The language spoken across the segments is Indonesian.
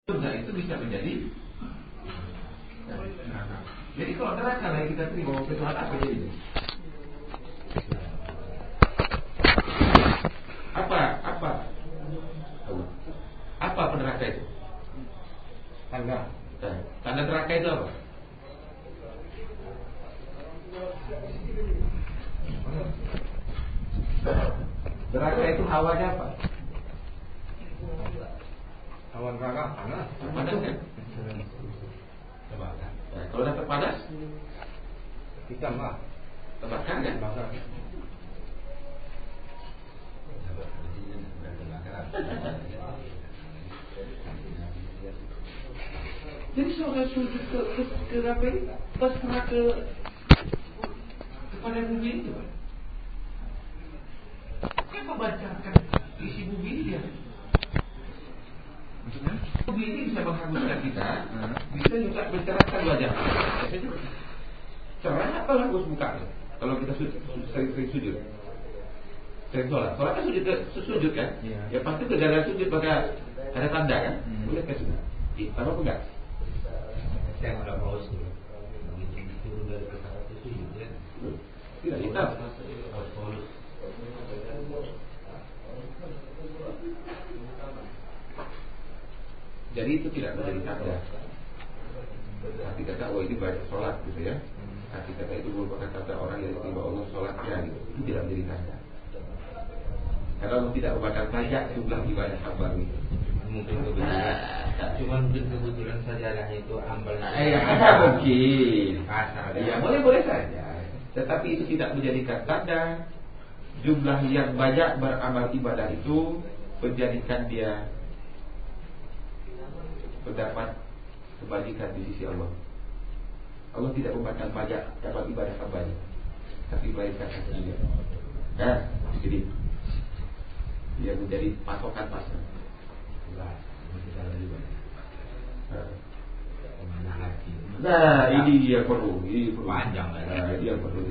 Nah itu bisa menjadi. Jadi kalau neraka lah yang kita terima Tuhan apa jadi? Apa neraka itu? Tanda neraka itu apa? Neraka itu hawanya apa? Hawa neraka panas. Panas kan? Nah, kalau udah terpanas, Hitam lah. terbakar kan? Bakar. Jadi saudara sujud ke apa ini? Pasrah kepada bumi itu, Pak. Kenapa bacakan isi bumi ini dia? Bumi ini bisa menghanguskan kita, bisa juga mencerahkan wajah. Cerah apa hangus muka? Kalau kita sering sujud, sering sholat kan sujud kan? Ya pasti dalam sujud maka ada tanda kan? Boleh kan sudah? Apa enggak? Saya udah paus dulu. Begitu turun dari pesawat itu ya. Tidak hitam. Jadi itu tidak menjadi tanda. Hati kata, oh ini banyak sholat gitu ya. Hati kata itu merupakan tanda orang yang terima Allah sholatnya gitu. Itu tidak menjadi tanda. Karena Allah tidak membakar banyak jumlah ibadah hamba gitu. Mungkin kebetulan. Cuman mungkin kebetulan sajarahnya itu ambalnya. Mungkin. Kasar. Ya boleh saja. Tetapi itu tidak menjadikan tanda jumlah yang banyak beramal ibadah itu menjadikan dia mendapat kebajikan di sisi Allah. Allah tidak membakar banyak dapat ibadah hambanya, tapi melainkan hatinya. Nah, jadi dia menjadi patokan pasar. Nah, ini dia perlu. Panjang kan? Nah, ini yang perlu.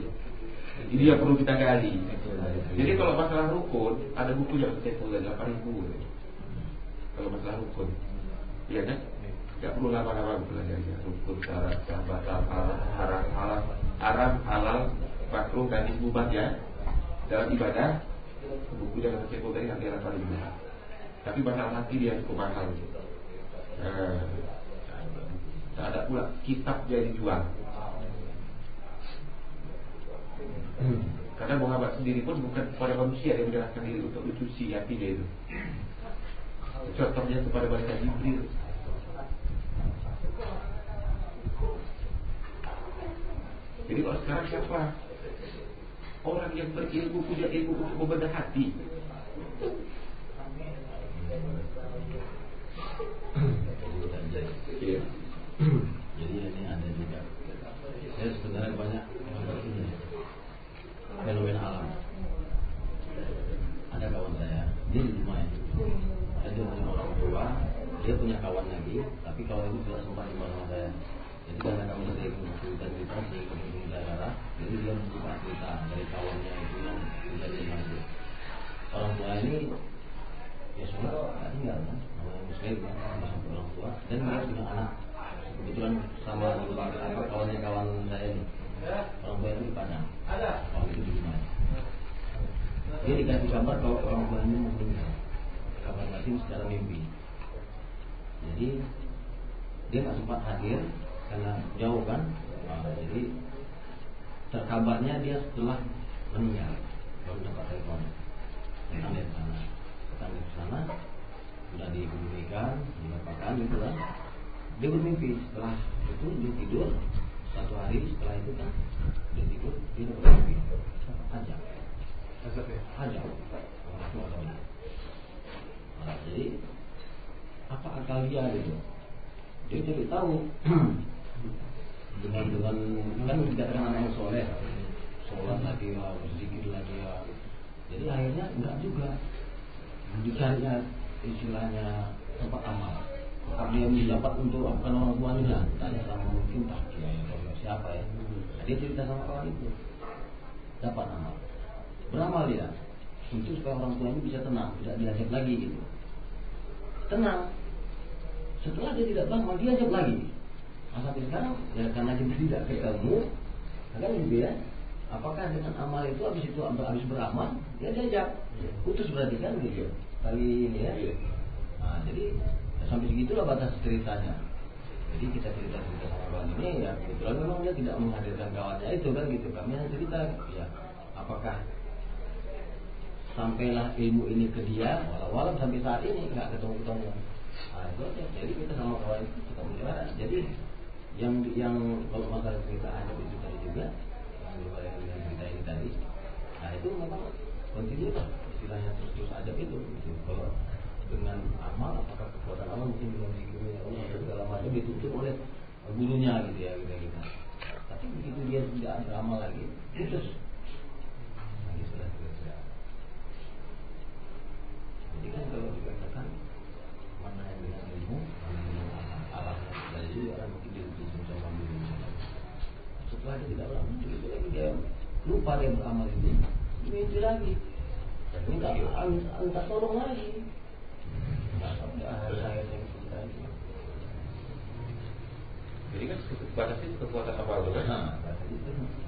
Ini yang perlu kita gali. Jadi kalau masalah rukun, ada buku yang tercetak 8.000. Kalau masalah rukun, iya kan? Tidak perlu lama-lama belajarnya. Rukun, syarat, batal, haram, halal, makruh dan mubah ya. Dalam ibadah, buku yang tercetak dari harga 8.000. Tapi masalah hati dia cukup mahal. Tak ada pula kitab yang dijual. Karena Muhammad sendiri pun bukan kepada manusia yang menyerahkan diri untuk mencuci hati dia itu. Contohnya kepada malaikat Jibril. Jadi kalau sekarang siapa orang yang berilmu, punya ilmu untuk membedah hati? Iya. Jadi ini ada juga. Saya sebenarnya banyak ini fenomena alam. Ada kawan saya, dia di rumah itu. Dia punya orang tua, dia punya kawan lagi, tapi kawan itu tidak sempat di rumah saya. Jadi karena kami sering cerita sering darah, jadi dia mencoba cerita dari kawannya itu yang menjadi masjid. Orang tua ini ya sudah tidak tinggal kan, orang muslim kan, sama orang tua, dan dia punya anak. Kebetulan sama kawannya kawan saya ini, orang tua itu di Padang, kawan itu di rumah. Dia dikasih kabar kalau orang tua ini mau meninggal, kabar batin secara mimpi. Jadi dia nggak sempat hadir karena jauh kan, jadi terkabarnya dia setelah meninggal baru dapat telepon. Datang dari sana, sudah dikebumikan, dilepakan gitu kan. Dia bermimpi setelah itu dia tidur 1 hari setelah itu kan dia tidur dia bermimpi ajak. Nah, jadi apa akal dia gitu? Dia jadi tahu dengan kan tidak ada anak yang soleh, sholat lagi ya, berzikir lagi ya. Jadi akhirnya enggak juga dicarinya istilahnya tempat amal. Kalau dia mendapat untuk bukan orang tuanya, tanya sama mungkin tak siapa ya. Dia cerita sama kawan itu dapat amal, beramal dia untuk supaya orang tuanya bisa tenang, tidak diajak lagi gitu. Tenang. Setelah dia tidak beramal, dia ajak lagi. Nah, sampai sekarang ya karena kita tidak ketemu, kan gitu ya. Apakah dengan amal itu habis beramal, dia diajak putus berarti kan gitu kali ini ya. Nah, jadi ya, sampai segitulah batas ceritanya. Jadi kita cerita sama Bang ini ya kebetulan memang dia tidak menghadirkan kawannya itu kan gitu. Kami hanya cerita ya apakah sampailah ilmu ini ke dia walau sampai saat ini nggak ketemu. Nah, itu aja. Jadi kita sama kawan itu kita bicara. Jadi yang kalau masalah cerita ada itu tadi juga yang dibayangkan dengan cerita ini tadi. Nah itu memang kontinu lah istilahnya terus aja itu. Gitu. Kalau dengan amal apakah kekuatan amal mungkin belum dikira Allah segala macam ditutup oleh gurunya gitu ya kita. Tapi begitu dia tidak beramal lagi putus. Nah, istilah. Jadi kan kalau dikatakan mana yang dengan ilmu, mana yang dengan alamnya jadi orang mungkin ditutup sama gurunya. Setelah dia tidak beramal itu lagi dia lupa dia beramal itu mimpi lagi. Minta tolong lagi. Jadi kan batas itu kekuatan amal itu kan,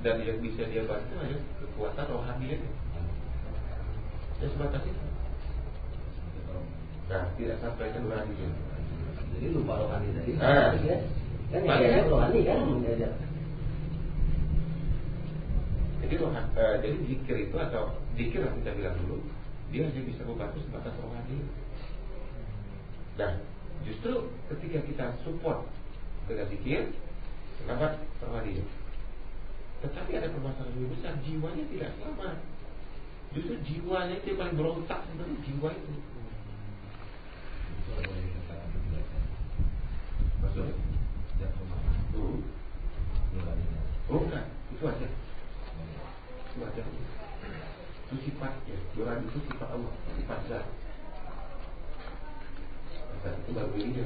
dan yang bisa dia bantu hanya kekuatan rohani itu. Ya sebatas itu. Nah, tidak sampai ke rohani itu. Jadi lupa rohani tadi. Kan ya rohani kan. Jadi zikir itu atau zikir yang kita bilang dulu, dia hanya bisa membantu sebatas rohani. Nah, justru ketika kita support dengan zikir, selamat rohani. Tetapi ada permasalahan lebih besar, jiwanya tidak selamat. Justru jiwanya itu yang paling berontak sebenarnya jiwa itu. Maksudnya? Oh enggak, itu aja. Itu aja. Itu sifatnya. Orang itu sifat Allah, sifat zat. Nah, itu baru ini.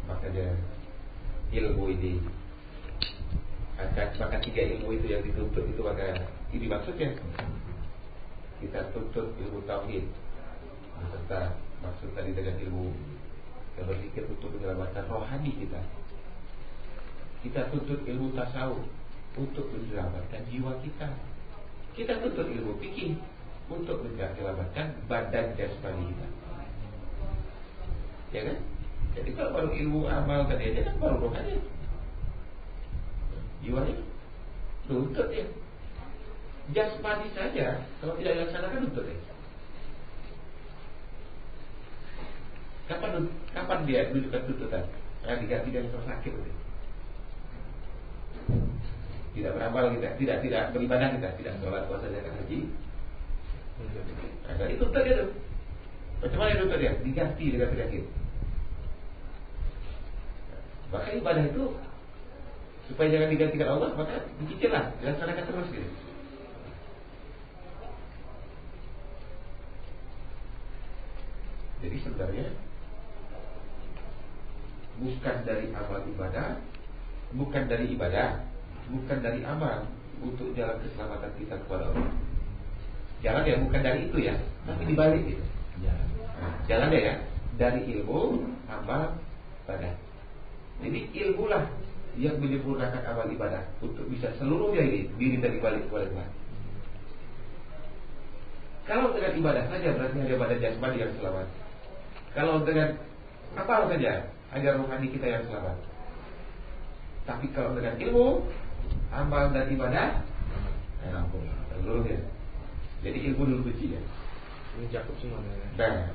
Makanya ilmu ini maka tiga ilmu itu yang dituntut itu maka ini maksudnya kita tuntut ilmu tauhid serta maksud tadi dengan ilmu yang berpikir untuk menyelamatkan rohani kita tuntut ilmu tasawuf untuk menyelamatkan jiwa kita tuntut ilmu fikih untuk menyelamatkan badan jasmani kita, ya kan? Jadi kalau baru ilmu amal tadi aja kan baru rohani, jiwanya tuntut ya. Jasmani saja kalau tidak dilaksanakan tuntut ya. Kapan dia menunjukkan tuntutan? Diganti dari sakit ya. Tidak beramal kita, tidak beribadah kita, tidak sholat, puasa, zakat, haji. Nah, itu tuntut dia tuh. Bagaimana tuntut dia? Diganti dengan penyakit. Maka ibadah itu supaya jangan digantikan Allah, maka dicicillah, dilaksanakan terus gitu. Jadi sebenarnya bukan dari amal ibadah, bukan dari ibadah, bukan dari amal untuk jalan keselamatan kita kepada Allah. Jalan ya bukan dari itu ya, tapi dibalik gitu. Jalan ya dari ilmu, amal, ibadah. Jadi ilmulah yang menyempurnakan amal ibadah untuk bisa seluruhnya ini diri dari balik kepada Tuhan. Kalau dengan ibadah saja berarti hanya badan jasmani yang selamat. Kalau dengan amal saja hanya rohani kita yang selamat. Tapi kalau dengan ilmu, amal dan ibadah, seluruhnya. Jadi ilmu dulu kunci ya. Ini cakup semuanya. Nah,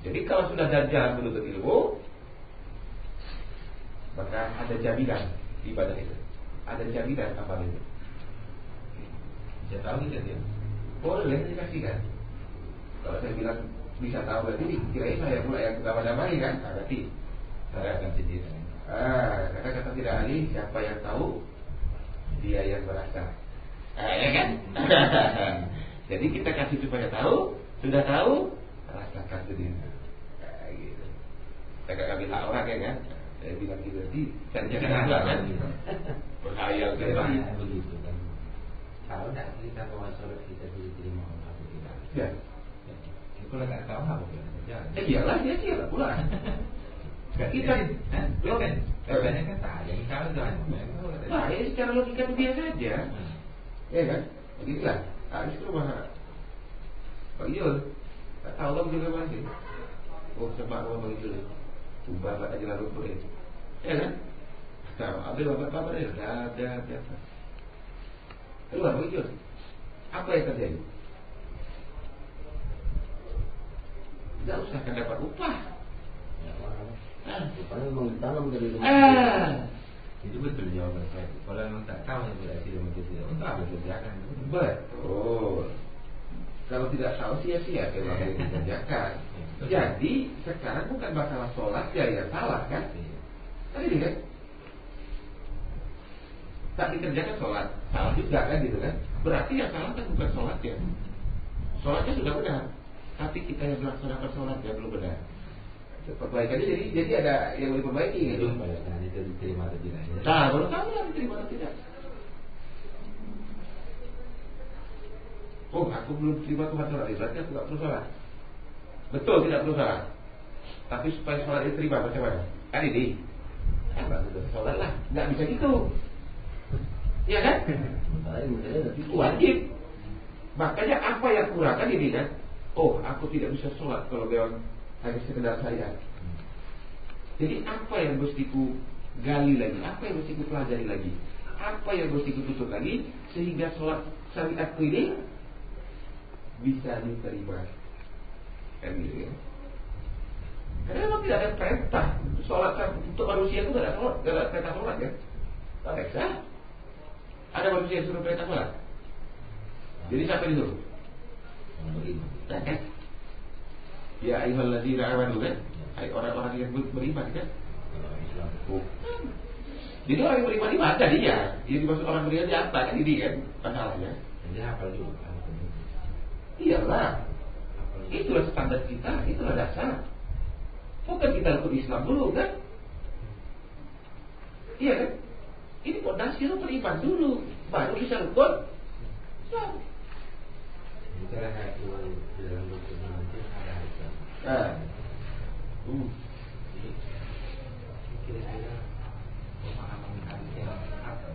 jadi kalau sudah jalan menuntut ilmu, maka ada jaminan ibadah itu, ada jaminan amal itu. Saya tahu tidak dia? Boleh dikasihkan. Kalau saya bilang bisa tahu berarti kira-kira saya pula yang nama-namai kan? Berarti saya akan sendiri. Kata-kata tidak ahli, siapa yang tahu dia yang merasa. Ya kan? Jadi kita kasih supaya tahu, sudah tahu, rasakan sendiri. Gitu. Saya gak ambil hak orang ya kan? Saya bilang gitu, jadi jangan kan? Berhayal begitu kan. tahu tak kita bahwa sholat kita diterima Allah atau tidak? Ya. Kalau nggak tahu apa boleh kerja? Iyalah dia lah pula. Kita katanya kan tak ada yang tahu kan? Nah, ya secara logika itu biasa aja. Ya kan? Begitulah. Harus ke rumah Pak Yul. Tak tahu kamu juga masih. Oh, sama rumah Pak Yul. Ubah aja lalu boleh. Ya kan? Tahu, ambil bapak dia. Dah biasa. Keluar Pak Yul. Apa yang terjadi? Tidak usah akan dapat upah. Upahnya memang ditanam dari rumah. Itu betul jawaban saya. Kalau memang tak tahu yang berarti dia tidak untuk apa kerjakan? Betul. Kalau tidak tahu sia-sia kalau yang dikerjakan. Jadi sekarang bukan masalah sholat yang salah kan? Tadi kan? Tak dikerjakan sholat, salah juga kan gitu kan? Berarti yang salah kan bukan sholatnya. Sholatnya sudah benar, tapi kita yang melaksanakan sholatnya belum benar. Perbaikannya jadi ada yang boleh perbaiki gitu. Itu diterima atau tidak? Nah, baru tahu yang diterima atau tidak. Oh, aku belum terima Tuhan sholat, berarti aku tidak perlu sholat. Betul, tidak perlu sholat. Tapi supaya sholat diterima macam mana? Kan ini, baru sholat lah, nggak bisa gitu. Iya kan? Wajib. Makanya apa yang kurang kan ini kan? Oh, aku tidak bisa sholat kalau memang hanya sekedar saya. Jadi apa yang mesti ku gali lagi? Apa yang mesti ku pelajari lagi? Apa yang mesti ku tutup lagi sehingga sholat syariatku ini bisa diterima? Kan gitu ya? Karena memang tidak ada perintah sholat untuk manusia itu tidak ada perintah sholat ya? Tak bisa. Ada manusia yang suruh perintah sholat. Jadi siapa itu? Kan? Ya ayyuhalladzina amanu kan? Hai orang-orang yang beriman kan? Bukan. Jadi orang yang beriman ini ada dia. Yang dimaksud orang beriman di apa kan ini kan masalahnya. Jadi apa juga? Iyalah. Itulah standar kita, itulah dasar. Bukan kita ikut Islam dulu kan? Iya kan? Ini fondasi lu beriman dulu, baru bisa rukun Islam. Bicara itu dalam dokumen itu ada Islam. Kira-kira pemahaman kalian apa?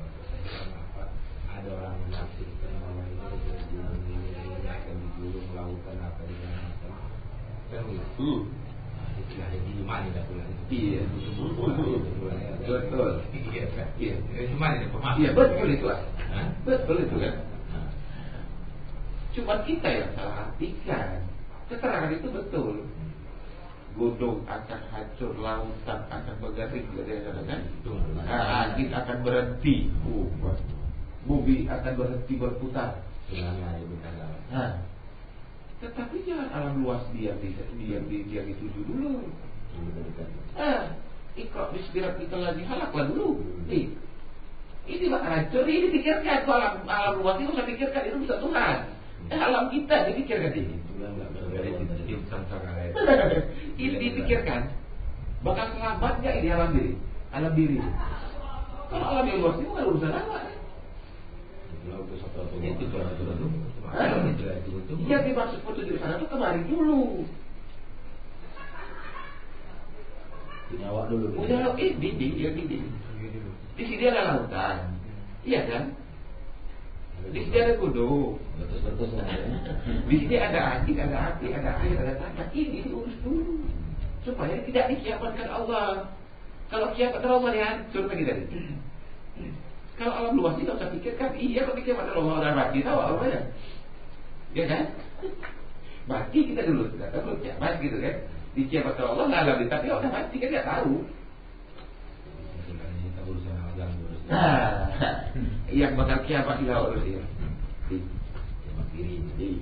Ada orang menafsirkan bahwa ini akan digulung lautan apa di dalam kan itu. Itu ada di mana dah pula itu. Iya. Betul. Iya kan? Iya. Itu mana dia pemahaman? Iya betul itu lah. Betul itu kan. Cuma kita yang salah artikan. Keterangan itu betul. Gunung akan hancur, lautan akan mengering, kan? Angin akan berhenti, bumi akan berhenti berputar. Tetapi jangan alam luas diam dituju dulu. Iqra bismi rabbikal ladzi khalaq dulu. Ini bakal hancur, ini pikirkan alam luas itu usah pikirkan, itu bisa Tuhan. Alam kita dipikirkan ini. Ini dipikirkan. Bakal selamat nggak ini alam diri? Alam diri. Kalau alam yang luas itu bukan urusan apa? Yang dimaksud petunjuk sana itu kemarin dulu. Punya awak dulu. Punya awak ini. Di sini ada lautan. Iya kan? Di sini ada gunung. Di sini ada angin, ada api, ada air, ada tanah. Ini diurus dulu supaya tidak dikiamatkan Allah. Kalau kiamatkan Allah dihancur lagi tadi. Kalau alam luas tidak usah pikirkan. Iya, kalau kiamatkan Allah udah mati, tahu apa ya? Ya kan? Mati kita dulu, tidak tahu kiamat gitu kan? Dikiamatkan Allah nggak alami, tapi udah mati kan nggak tahu. Nah, yang bakal kiamat di laut dia. Di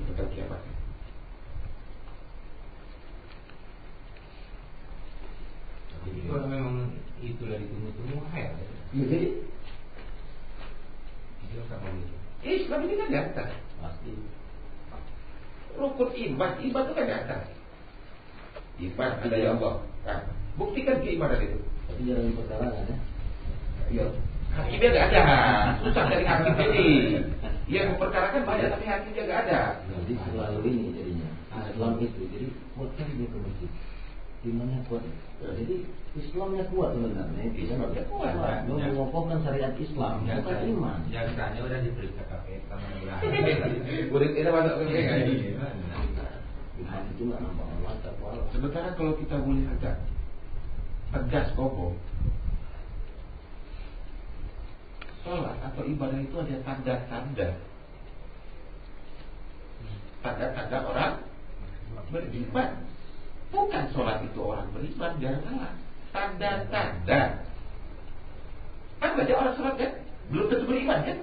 bakal kiamat. Jadi kalau memang itu dari tunggu-tunggu ya. Ya jadi Islam sama gitu. Islam ini kan di atas. Pasti. Rukun iman itu kan di atas. Iman ada ya Allah. Nah, buktikan keimanan itu. Tapi jangan di perkara ada. Ya. Hakimnya nggak ada, susah dari hakim ini. Yang memperkarakan banyak tapi hatinya nggak ada. Jadi selalu ini jadinya Islam itu. Jadi kuatkan dia ke masjid. Imannya kuat. Jadi Islamnya kuat sebenarnya. Islamnya kuat. Mengokohkan syariat Islam, bukan iman. Jaksanya udah diperiksa KPK mana berani. Udah kita masuk ke mereka ini. Iman itu nggak nampak mata kuala. Sementara kalau kita boleh agak tegas kokoh, sholat atau ibadah itu ada tanda-tanda. Tanda-tanda orang beriman. Bukan sholat itu orang beriman, jangan salah. Tanda-tanda. Kan banyak orang sholat kan, belum tentu beriman kan?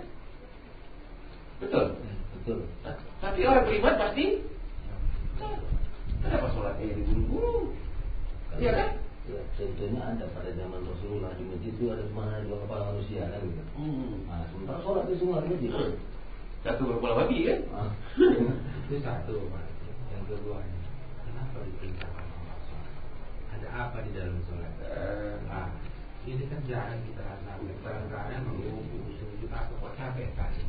Betul. Betul. Tapi orang beriman pasti. Kenapa sholatnya diburu-buru? Iya kan? Ya, contohnya ada pada zaman Rasulullah di masjid itu ada mana dua kepala manusia kan gitu. Nah, sementara sholat itu semua di masjid. Satu kepala babi kan? Itu satu, Pak. Yang kedua, kenapa diperintahkan Allah sholat? Ada apa di dalam sholat? Ini kan jarang kita rasakan. Kadang-kadang sujud apa kok capek kali.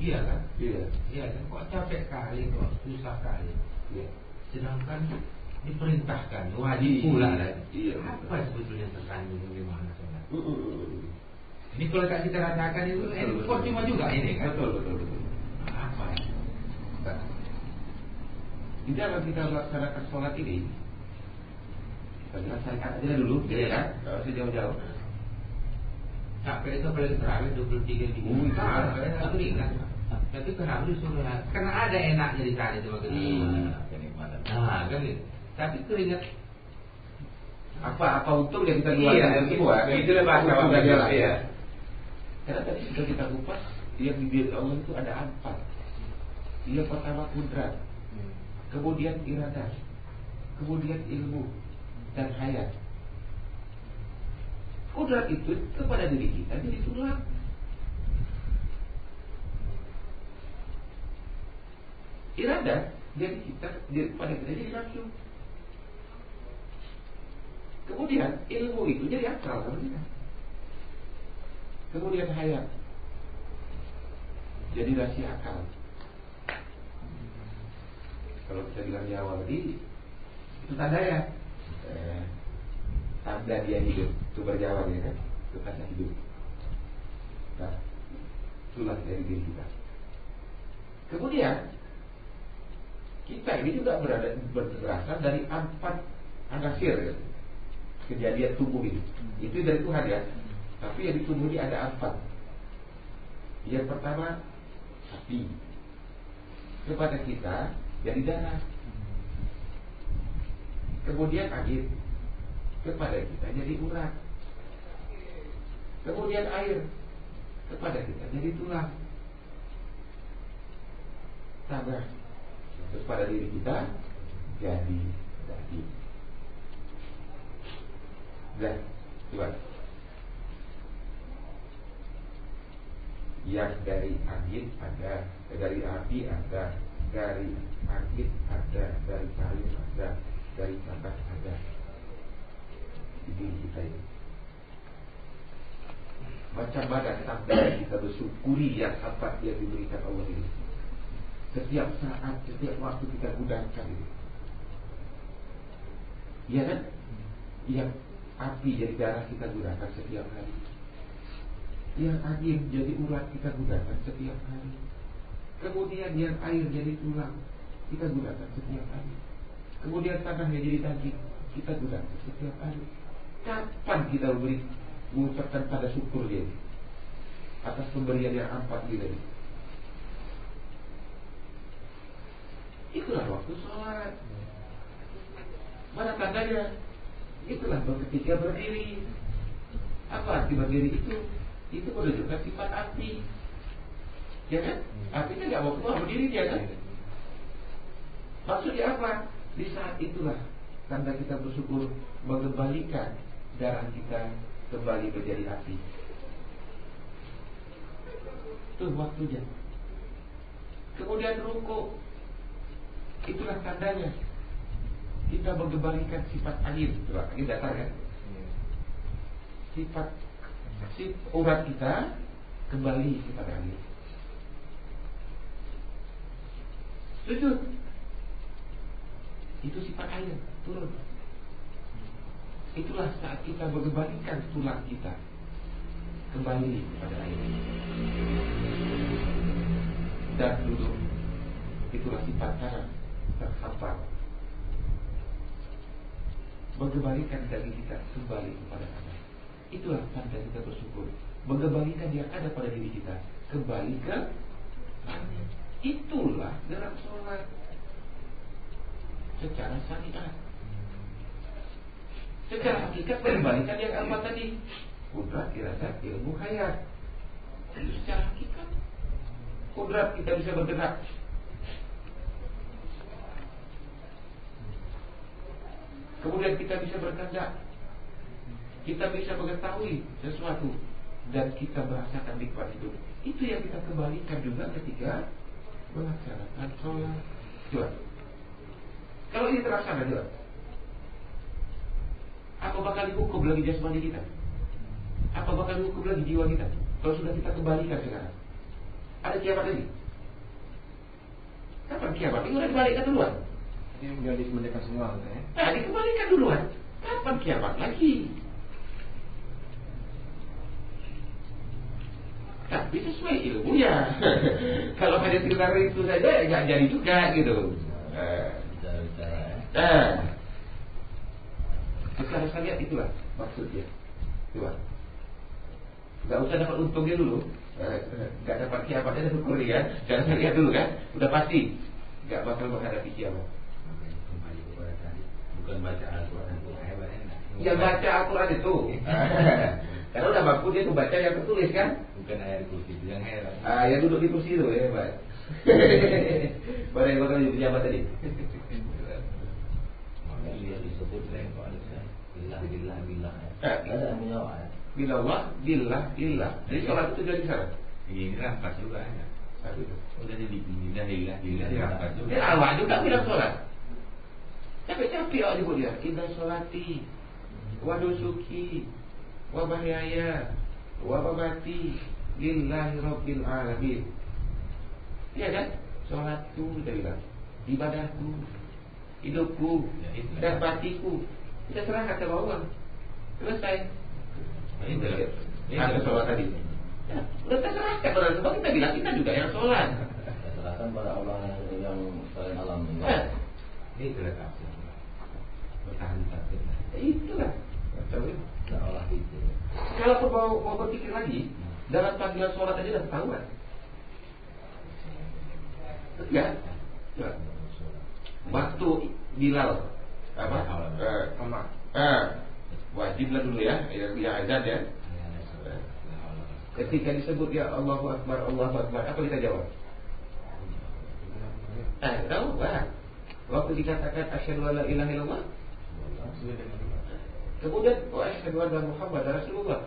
Iya kan? Iya kan? Kok capek kali, kok susah kali. Sedangkan diperintahkan, wajib pula lagi. Apa sebetulnya terkandung di mana sholat? Ini kalau kita rasakan itu, kok cuma juga ini kan? Betul. Apa ya? Di dalam kita melaksanakan sholat ini, kita laksanakan aja dulu, ya kan? Kalau sejauh-jauh. Capek itu paling terawih 23 di aku ingat. Tapi kenapa disuruh? Karena ada enaknya di sana itu Kenikmatan. Nah, kan gitu. Tapi keringat Apa untungnya kita keluarkan dari semua? Itulah bahasa sudah jalan. Iya. Karena tadi sudah kita kupas, yang di diri Allah itu ada 4. Yang pertama kudrat, kemudian iradah, kemudian ilmu dan hayat. Kudrat itu kepada diri kita jadi tulang. Iradah jadi kita pada kita jadi nafsu. Kemudian ilmu itu jadi akal sama kita. Kemudian hayat jadi rasi akal. Kalau kita bilang di awal tadi itu tanda ya, tanda dia hidup itu berjawab ya kan, itu tanda hidup. Nah, itulah dari diri kita. Kemudian kita ini juga berasal dari 4 anasir ya. Kejadian tubuh ini. Itu dari Tuhan ya. Tapi yang di tubuh ini ada 4. Yang pertama hati. Kepada kita jadi darah. Kemudian air. Kepada kita jadi urat. Kemudian air. Kepada kita jadi tulang. Tambah. Terus pada diri kita jadi daging. Nah, coba. Yang dari angin ada, dari api ada, dari angin ada, dari kayu ada, dari tanah ada. Di diri kita ini. Macam mana tanda kita bersyukuri yang apa yang diberikan Allah ini. Setiap saat, setiap waktu kita gunakan ini. Iya kan? Yang api jadi darah kita gunakan setiap hari. Yang angin jadi urat kita gunakan setiap hari. Kemudian yang air jadi tulang kita gunakan setiap hari. Kemudian tanahnya jadi daging kita gunakan setiap hari. Kapan kita mengucapkan pada syukur dia atas pemberian yang 4 ini? Itulah waktu sholat. Mana tandanya? Itulah ketika berdiri. Apa arti berdiri itu? Itu menunjukkan sifat api. Ya kan? Apinya gak mau keluar, berdiri dia kan? Maksudnya apa? Di saat itulah tanda kita bersyukur mengembalikan darah kita kembali menjadi api. Itu waktunya. Kemudian rukuk. Itulah tandanya kita mengembalikan sifat angin. Coba, angin datang kan? Sifat urat kita kembali kepada angin. sujud. Itu sifat air turun. Itulah saat kita mengembalikan tulang kita kembali kepada air dan duduk. Itulah sifat cara terhafal, mengembalikan daging kita kembali kepada Allah. Itulah tanda kita bersyukur, mengembalikan yang ada pada diri kita kembali ke Allah. Itulah gerak sholat secara syariat. Secara hakikat mengembalikan yang apa tadi? Kudrat, irasat, ilmu, hayat. Itu secara hakikat. Kudrat, kita bisa bergerak. Kemudian kita bisa berkehendak. Kita bisa mengetahui sesuatu dan kita merasakan nikmat hidup. Itu yang kita kembalikan juga ketika melaksanakan sholat. Coba. Kalau ini terlaksana juga, apa bakal dihukum lagi jasmani kita? Apa bakal dihukum lagi jiwa kita? Kalau sudah kita kembalikan sekarang, ada kiamat lagi? Kapan kiamat? Ini udah dibalikan duluan. Ini udah dikembalikan semua katanya. Nah, dikembalikan duluan. Kapan kiamat lagi? Tapi sesuai ilmunya. Kalau hanya sekitar itu saja, nggak jadi juga gitu. Secara syariat itulah maksudnya. Coba. Gak usah dapat untungnya dulu. Gak dapat kiamatnya dan syukur ya. Jangan syariat dulu kan. Udah pasti gak bakal menghadapi kiamat. Kembali kepada tadi, bukan baca Al-Quran itu hebat enak. Ya baca Al-Quran itu. Karena udah mampu dia membaca yang tertulis kan. Bukan ayat kursi itu yang hebat. Yang duduk di kursi itu ya hebat. Pada yang bakal jadi pejabat tadi. Dia disebut billah. Ada yang menjawab ya. Billah. Jadi sholat itu jadi sana. Ini rampas juga ya. Satu itu. Udah jadi billah rampas juga. Dia awak juga bilang sholat. Capek-capek awak nyebut dia. Inna sholati wa nusuki wa mahyaya wa mamati lillahi rabbil alamin. Iya kan? Sholatku kita bilang, ibadahku, hidupku, dan matiku kita serahkan kepada Allah. Selesai. Ada sholat tadi. Ya, udah terserahkan pada sebab kita bilang kita juga yang sholat. Kita serahkan pada Allah yang selain alam ini. Itulah tafsir. Bertahan tafsir. Itulah. Tidak olah itu. Kalau mau berpikir lagi, dalam panggilan sholat aja udah ketahuan. Ya, waktu Bilal wajiblah dulu ya, yang azan ya. Ketika disebut ya Allahu Akbar, apa kita jawab? Tahu lah. Waktu dikatakan asyhadu an la ilaha illallah, kemudian wa asyhadu anna Muhammadar Rasulullah.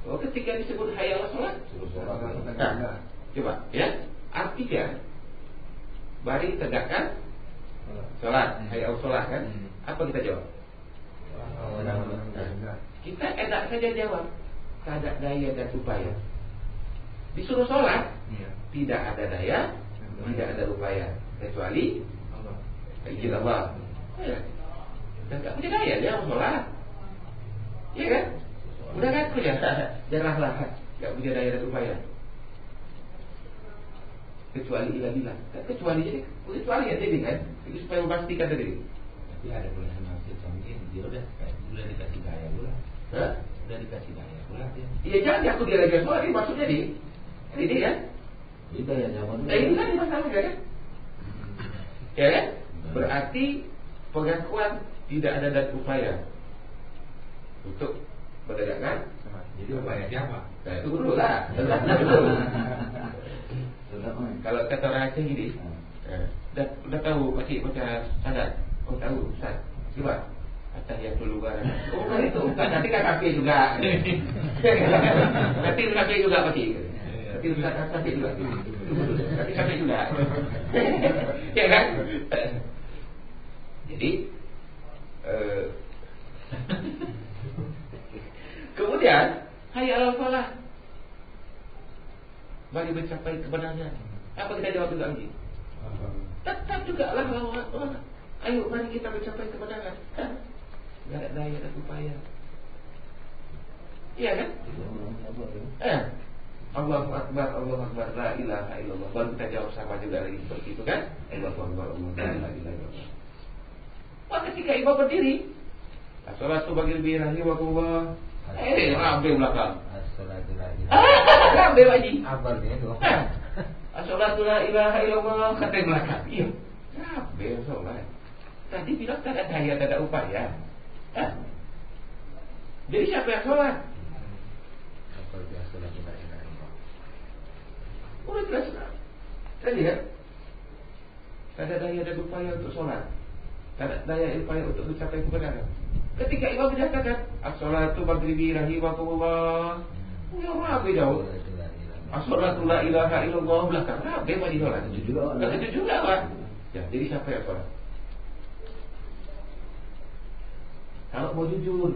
Ketika disebut hayya 'alas shalah, coba ya. Artinya mari tegakkan sholat, hayya sholat kan? Apa kita jawab? Kita enak saja jawab, tak ada daya dan upaya. Disuruh sholat, tidak ada daya, tidak ada upaya, kecuali izin Allah. Dan tak punya daya dia mau sholat, iya kan? Udah kan punya, jarahlah, tak punya daya dan upaya. Kecuali ilah. Kecuali ya tadi kan. Itu supaya memastikan tadi. Tapi ada pilihan maksud mungkin dia udah dikasih daya pula. Udah dikasih daya pula dia. Iya jangan aku dia lagi sholat ini maksudnya ini kan. Itu ya zaman. Ini kan masalahnya kan. Ya kan? Berarti pengakuan tidak ada dan upaya untuk menegakkan. Jadi upaya siapa? Nah itu dulu lah. Kalau kata orang Aceh gini, udah tahu pakcik baca sadat, tahu Ustaz, coba Tahiyatul Lughah. Bukan itu, nanti KKP juga. Nanti KKP juga pakcik. Nanti Ustaz KKP juga. Nanti KKP juga. Ya kan? Jadi kemudian hayya 'alas shalah, mari mencapai kebenaran. Apa kita jawab juga lagi? Tetap juga lah Allahu Akbar. Ayo mari kita mencapai kemenangan. Gak ada daya dan upaya. Iya kan? Allahu Akbar, Allahu Akbar, la ilaha illallah. Baru kita jawab sama juga lagi seperti itu kan? Allahu Akbar, Allahu Akbar, la ilaha illallah. Wah, ketika imam berdiri, as-salatu bagi birahi wa Allah. Rambe belakang. As-salatu la ilaha. Rambe lagi. Abal dia dong. As-salatu la ilaha illallah kata yang belakang. Iya. Rambe sholat. Tadi bilang tak ada daya, tak ada upaya. Jadi siapa yang sholat? Abal dia as-salatu la ilaha illallah. Udah jelas. Saya lihat. Tak ada daya dan upaya untuk sholat. Tak ada daya upaya untuk mencapai kebenaran. Ketika imam menyatakan as-salatu maghribi rahimakumullah. Ya rabi jauh. As-salatu la ilaha illallah belakang. Rabi mah di sholat. Itu juga lah. Ya, jadi siapa yang sholat? Kalau mau jujur.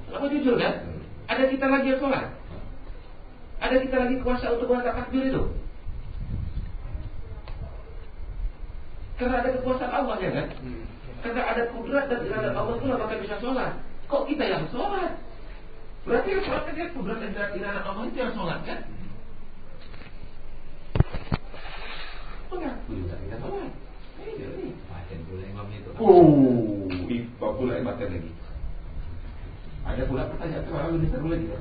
Kalau mau jujur kan? Ada kita lagi yang sholat. Ada kita lagi kuasa untuk mengatakan takbir itu. Karena ada kekuasaan Allah ya kan? Karena ada kudrat dan iradat Allah pula maka bisa sholat. Kok kita yang sholat? Berarti yang sholat kan kudrat dan iradat Allah itu yang sholat kan? Mengaku juga kita sholat. Ini Maten pula imamnya itu. Imam pula maten lagi. Ada pula pertanyaan semalam lebih seru lagi ya.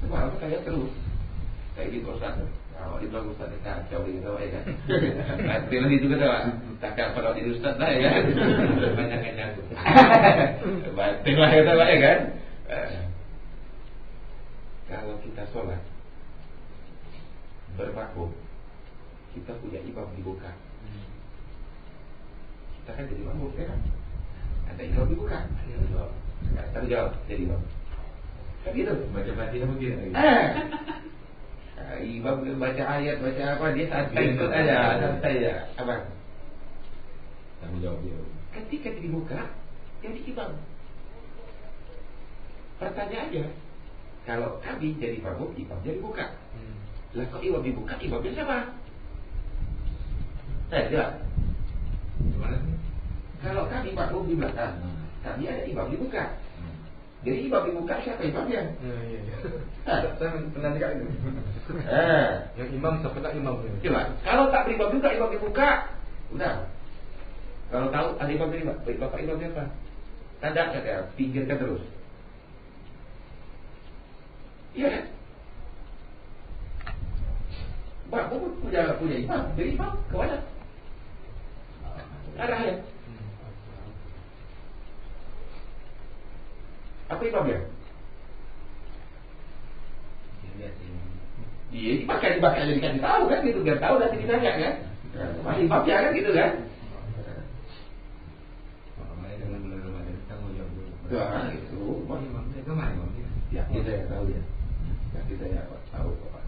Semalam pertanyaan terus. Kayak gitu Ustaz. Kalau di belakang Ustaz kacau gitu ya kan. Nanti lagi juga dah. Takkan kalau di Ustaz lah ya kan. Banyak-banyak aku. Batin lah ya kan. Kalau kita sholat bermakmum, kita punya imam dibuka. Kita kan jadi makmum ya kan. Ada imam dibuka. Tapi jawab jadi imam. Kan gitu. Baca-baca mungkin. Imam baca ayat, baca apa, dia santai ikut aja, santai ya. Apa? Tanggung jawab dia. Ketika dibuka, jadi imam. Pertanyaannya, kalau kami jadi makmum, imam jadi buka. Lah kok imam dibuka, imamnya siapa? Jawab. Gimana sih? Kalau kami makmum di belakang, kami ada imam dibuka. Jadi imam dibuka siapa imamnya? Iya. Saya pernah juga itu. Yang imam siapa tak imam? Coba, kalau tak beri imam juga imam dibuka, udah. Kalau tahu ada imam terima, bapak imamnya apa? Tanda ya, pinggirkan terus. Iya kan? Makmum punya imam, jadi imam ke mana? Arahnya. Apa imamnya? Iya, makanya dikasih tahu kan gitu, biar tahu nanti ditanya kan. Masih imamnya kan gitu kan. Makanya dengan bulan Ramadan kita mau jawab dulu. Nah, itu. Imamnya kemana imamnya? Ya, kita tahu ya. Ya, kita ya tahu Pak.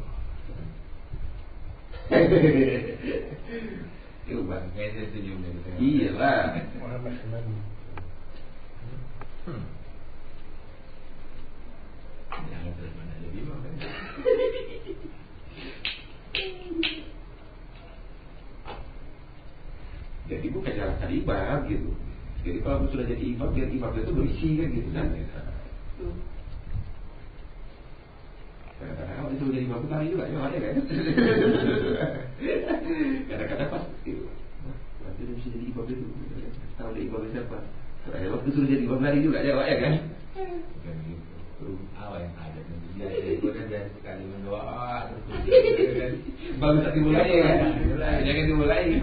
Itu bang, kayak saya senyum dari saya. Iyalah. Jangan terus mana jadi imam kan? Jadi bukan nyalahkan imam gitu. Jadi kalau sudah jadi imam, biar imamnya itu berisi kan gitu kan. Kadang-kadang kalau disuruh jadi imam itu lari juga, ya ada kan. Kadang-kadang pas gitu. Nanti dia bisa jadi imam itu. Tahu dia imam siapa. Soalnya waktu disuruh jadi imam lari juga, ya kan. Bukan gitu. Awal yang ada dia gue kan dia sekali mendoa terus kan Bagus tak dimulai ya. Jangan dimulai.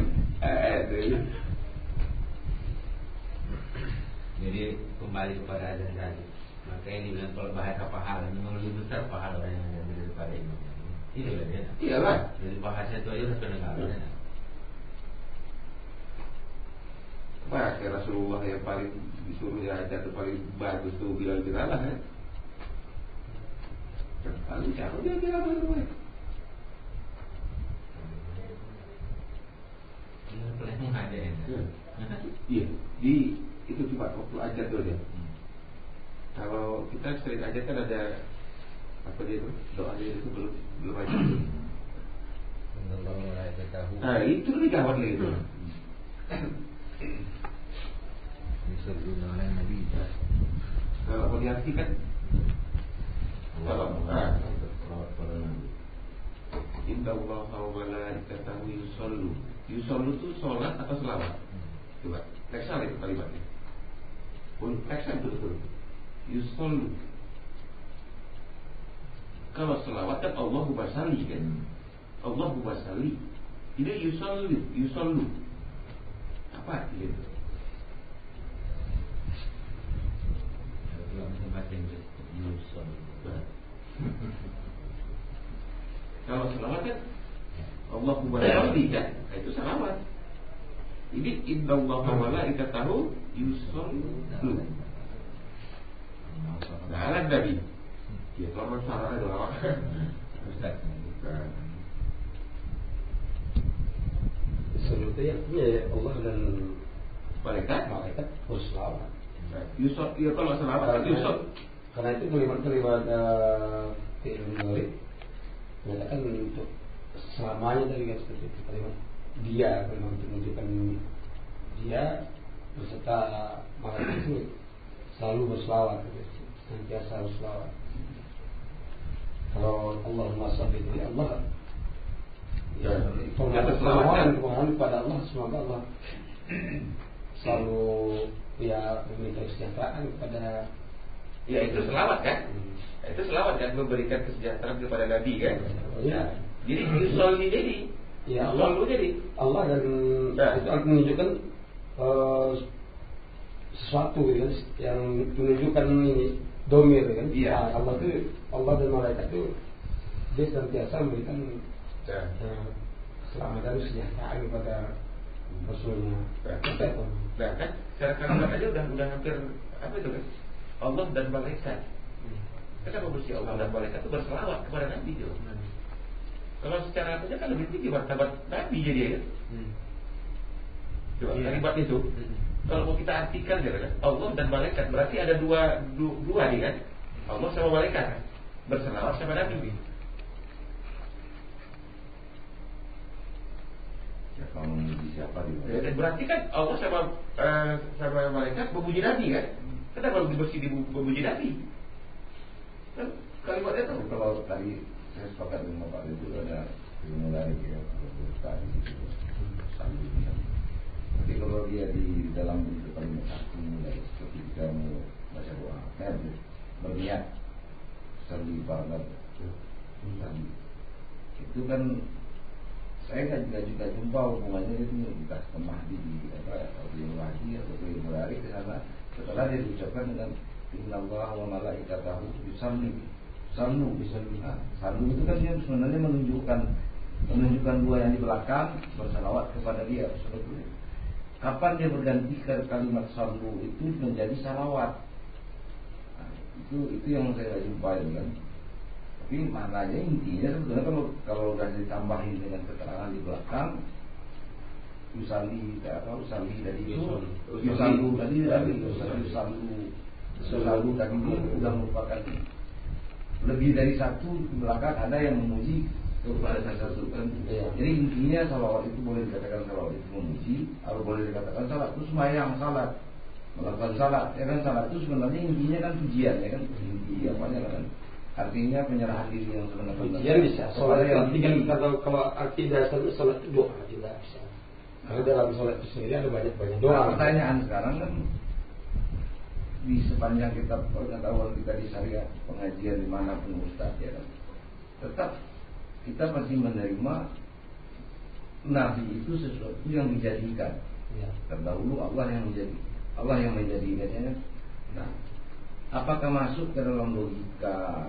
Jadi kembali kepada azan tadi. Makanya dibilang kalau bahasa pahala memang lebih besar pahala yang ada daripada ini. Itu lah dia. Iyalah. Jadi bahasa itu aja udah kedengaran. Pakai Rasulullah yang paling disuruh ya aja tuh paling bagus tuh bilang lah kan. Lalu cara dia bilang apa? Ini ada ya. Iya, di itu cuma waktu ajar tuh dia. Kalau kita sering ajar kan ada apa dia itu doa dia itu belum Nah itu lebih gawat lagi itu. Kalau mau diartikan, kalau Inna Allah wa malaikatahu yusallu. Yusallu itu sholat atau selawat? Coba, teksa itu kalimatnya. Teksa betul-betul. Yusallu. Kalau selawat kan Allahu basalli kan? Allahu basalli. Ini yusallu, yusallu. Apa artinya itu? Kalau selawat kan Allahu basalli kan? Nah, itu selawat. Ini Inna Allah wa malaikatahu yusallu. Nah, alat Nabi. Ya, kalau salah ada lawak. Ustaz. Sebetulnya ya Allah dan malaikat berselawat. Yusuf, ya kalau selawat Yusuf. Karena itu kalimat ilmu menyatakan untuk selamanya tadi kan seperti itu kalimat dia kalimat untuk menunjukkan dia beserta malaikat itu selalu berselawat, senantiasa berselawat. Kalau Allahumma shalli ala Allah, ya permohonan kepada Allah, semoga Allah selalu ya memberikan kesejahteraan kepada. Ya itu selawat kan? Itu selawat kan, memberikan kesejahteraan kepada Nabi kan? Ya. Jadi yusolli jadi. Ya Allah jadi. Allah dan itu akan menunjukkan sesuatu kan, yang menunjukkan ini domir kan? Iya. Nah, Allah itu, Allah dan malaikat itu dia senantiasa memberikan keselamatan kesejahteraan kepada Rasulnya. Nah kan, secara kalimat aja udah hampir apa itu kan? Allah dan malaikat. Kenapa mesti Allah dan malaikat itu berselawat kepada Nabi itu? Kalau secara aja kan lebih tinggi martabat Nabi jadi ya. Coba kalimat itu. Kalau mau kita artikan gitu kan, Allah dan malaikat berarti ada dua nih kan? Allah sama malaikat berselawat sama Nabi. Kalau memuji siapa dia? Berarti kan Allah sama malaikat memuji Nabi kan? Kenapa mesti memuji Nabi? Kan kalimatnya itu. Kalau tadi saya sepakat dengan Pak itu ada ilmu lain ya, tadi itu sambil. Tapi kalau dia di dalam bentuk kalimat satu mulai ketika mau baca doa, berniat sambil banget tadi itu kan saya kan juga jumpa hubungannya itu entah ke Mahdi atau di Mahdi atau di Mulari ke sana setelah dia diucapkan dengan Inna Allah wa malaikatahu yusalli. Sallu itu kan dia sebenarnya menunjukkan dua yang di belakang bersalawat kepada dia sebetulnya. Kapan dia berganti ke kalimat sallu itu menjadi salawat? Nah, itu yang saya jumpai kan. Tapi maknanya intinya sebetulnya kalau sudah ditambahin dengan keterangan di belakang yusalli tadi itu yusallu tadi yusallu tadi itu sudah merupakan lebih dari satu di belakang ada yang memuji kepada satu kan. Jadi intinya salawat itu boleh dikatakan salawat itu memuji, atau boleh dikatakan salat itu sembahyang salat, melakukan salat. Ya kan salat itu sebenarnya intinya kan pujian ya kan, inti apanya kan. Artinya penyerahan diri yang sebenarnya. Pujian bisa. Salat yang kalau arti dasarnya salat itu doa tidak bisa. Karena dalam salat itu sendiri ada banyak doa. Pertanyaan sekarang kan di sepanjang kitab pengetahuan kita di syariat pengajian dimanapun ustaz ya kan, tetap kita masih menerima Nabi itu sesuatu yang dijadikan ya. Terdahulu Allah yang menjadikannya kan. Nah, apakah masuk ke dalam logika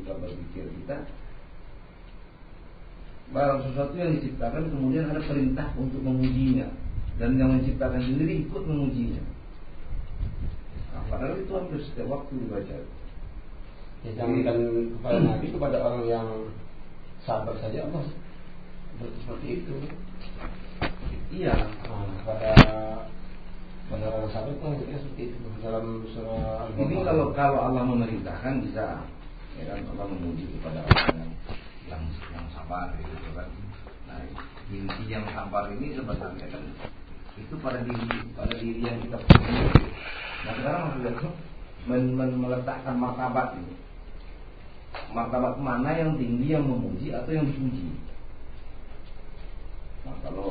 berpikir kita barang sesuatu yang diciptakan kemudian ada perintah untuk memujinya dan yang menciptakan sendiri ikut memujinya? Padahal itu hampir setiap waktu dibaca. Ya jangankan kepada Nabi, kepada orang yang sabar saja Allah seperti itu. Iya. Pada orang sabar itu seperti itu dalam surah Al-Baqarah. Ini kalau Allah memerintahkan bisa, ya kan Allah memuji kepada orang yang sabar. sabar gitu kan. Nah, inti yang sabar ini sebenarnya kan itu pada diri yang kita punya. Nah sekarang maksudnya itu meletakkan martabat ini. Martabat mana yang tinggi, yang memuji atau yang dipuji? Nah kalau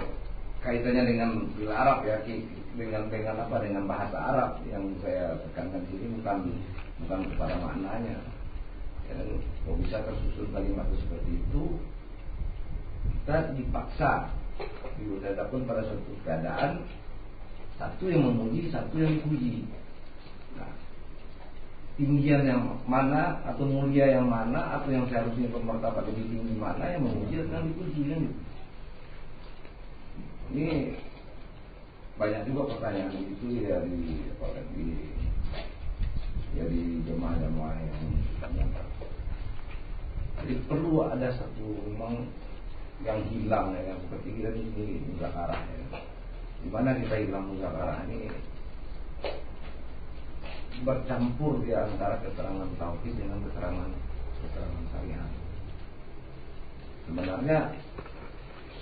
kaitannya dengan bil Arab ya, dengan apa, dengan bahasa Arab yang saya tekankan di sini bukan kepada maknanya. Ya, kalau bisa tersusun kalimat seperti itu, kita dipaksa dihadapkan pada suatu keadaan, satu yang memuji, satu yang dipuji. Nah, tinggian yang mana atau mulia yang mana atau yang seharusnya bermartabat lebih tinggi mana, yang memuji atau yang dipuji kan? Ini banyak juga pertanyaan itu ya di jemaah-jemaah yang ditanyakan. Jadi perlu ada satu memang yang hilang ya, yang seperti kita di sini muzakarah ya. Di mana kita hilang muzakarah ini bercampur di antara keterangan tauhid dengan keterangan syariat. Sebenarnya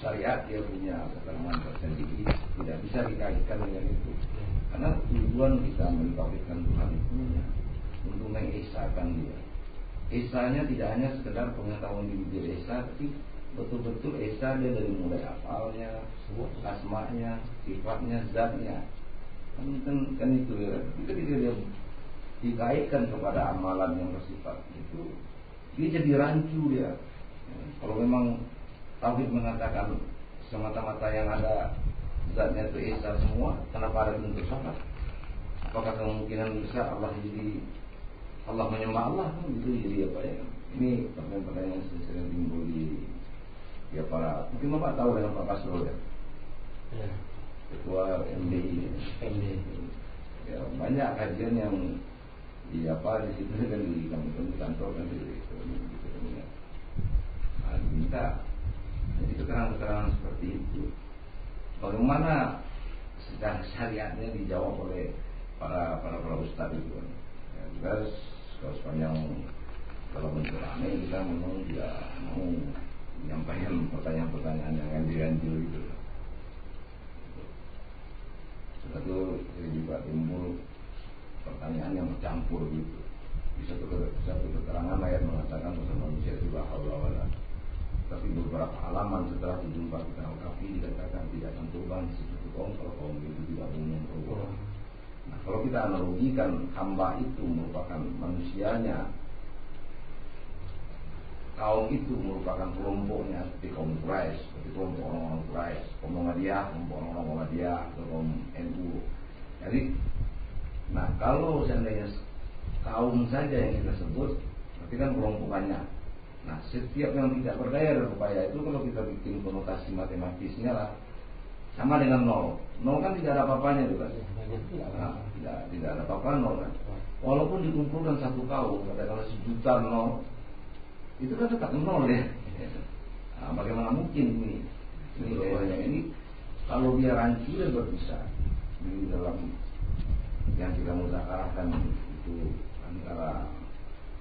syariat dia punya keterangan tersendiri, tidak bisa dikaitkan dengan itu. Karena tujuan kita mentauhidkan Tuhan itu untuk mengesakan dia. Esanya tidak hanya sekedar pengetahuan di bibir esa, tapi betul-betul esa dia dari mulai hafalnya, asma'nya, sifatnya, zatnya. Kan itu ya. Ketika dia dikaitkan kepada amalan yang bersifat itu, dia jadi rancu dia. Kalau memang tauhid mengatakan semata-mata yang ada zatnya itu esa semua, kenapa ada bentuk sifat? Apakah kemungkinan besar Allah menyembah Allah kan gitu, jadi apa ya? Ini pertanyaan yang sering timbul di ya para, mungkin Bapak tahu dengan Pak Kasro ya, ketua MDI. Ya banyak kajian yang di situ kan di kantor kan di minta jadi keterangan seperti itu. Bagaimana secara syariatnya dijawab oleh para ustadz itu kan? Ya, kita kalau sepanjang kalau mencerami kita memang tidak mau menyampaikan pertanyaan-pertanyaan yang ganjil-ganjil gitu. Satu juga timbul pertanyaan yang bercampur gitu. Bisa satu keterangan ayat mengatakan bahwa manusia itu la haula wala, tapi beberapa halaman setelah dijumpa kita Al-Kafi dikatakan tidak akan turban seperti kaum kalau kaum itu tidak umum berubah. Nah kalau kita analogikan hamba itu merupakan manusianya, kaum itu merupakan kelompoknya seperti kaum Quraisy, seperti kelompok orang-orang Quraisy, kaum Muhammadiyah, kelompok orang-orang Muhammadiyah atau kaum NU. Jadi, nah kalau seandainya kaum saja yang kita sebut, berarti kan kelompokannya. Nah setiap yang tidak berdaya dan upaya itu kalau kita bikin konotasi matematisnya lah sama dengan nol. Nol kan tidak ada apa-apanya juga. Nah, tidak ada apa-apa nol kan. Walaupun dikumpulkan satu kaum, katakanlah 1.000.000 nol, itu kan tetap nol ya. Nah, bagaimana mungkin ini kalau dia rancu dan berbisa di dalam yang kita muzakarahkan itu antara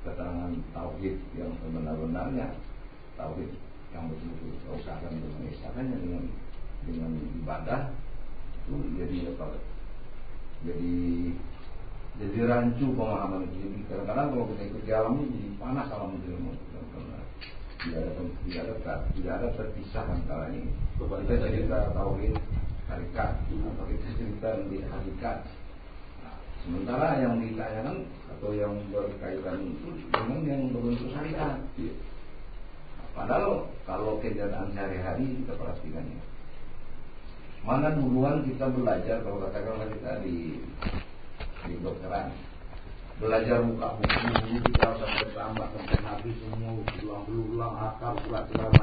keterangan tauhid yang sebenar-benarnya, tauhid yang betul-betul usahakan untuk mengesahkannya dengan ibadah itu jadi rancu pemahaman itu. Jadi kadang-kadang kalau kita ikut alam ini jadi panas alam ilmu karena tidak ada terpisah antara ini. Kita cerita tauhid hakikat atau kita cerita di hakikat. Sementara yang ditanyakan atau yang berkaitan itu dengan yang berbentuk syariat. Padahal kalau kenyataan sehari-hari kita perhatikannya, mana duluan kita belajar, kalau katakanlah kita di dokteran belajar buka buku kita sampai tamat sampai habis semua berulang hafal surat segala